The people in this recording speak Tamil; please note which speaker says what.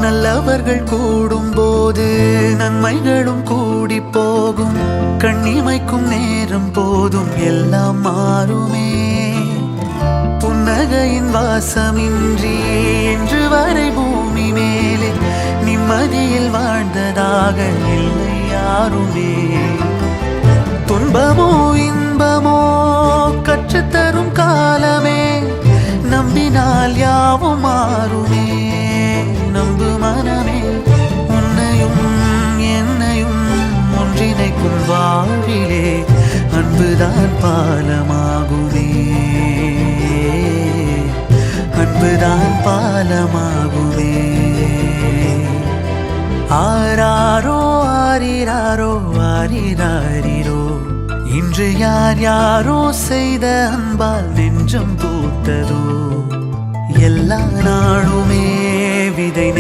Speaker 1: நல்லவர்கள் கூடும் போது நன்மைகளும் கூடி போகும். கண்ணிமைக்கும் நேரம் போதும் எல்லாம் மாறுமே. புன்னகையின் வாசமின்றி என்று வரை பூமி மேலே நிம்மதியில் வாழ்ந்ததாக இல்லை யாருமே. துன்பமோ இன்பமோ கற்றுத்தரும் காலமே, நம்பினால் யாவும் மாறுமே. நம்பு மனமே, உன்னையும் என்னையும் ஒன்றிணைக்கும் வாழ்விலே அன்புதான் பாலமாகுமே. அன்புதான் பாலமாகுமே. ஆராரோ ஆரிராரோ ஆரிராரிரோ, இன்று யார் யாரோ செய்த அன்பால் நெஞ்சம் பூத்ததோ. எல்லா நாளுமே விதை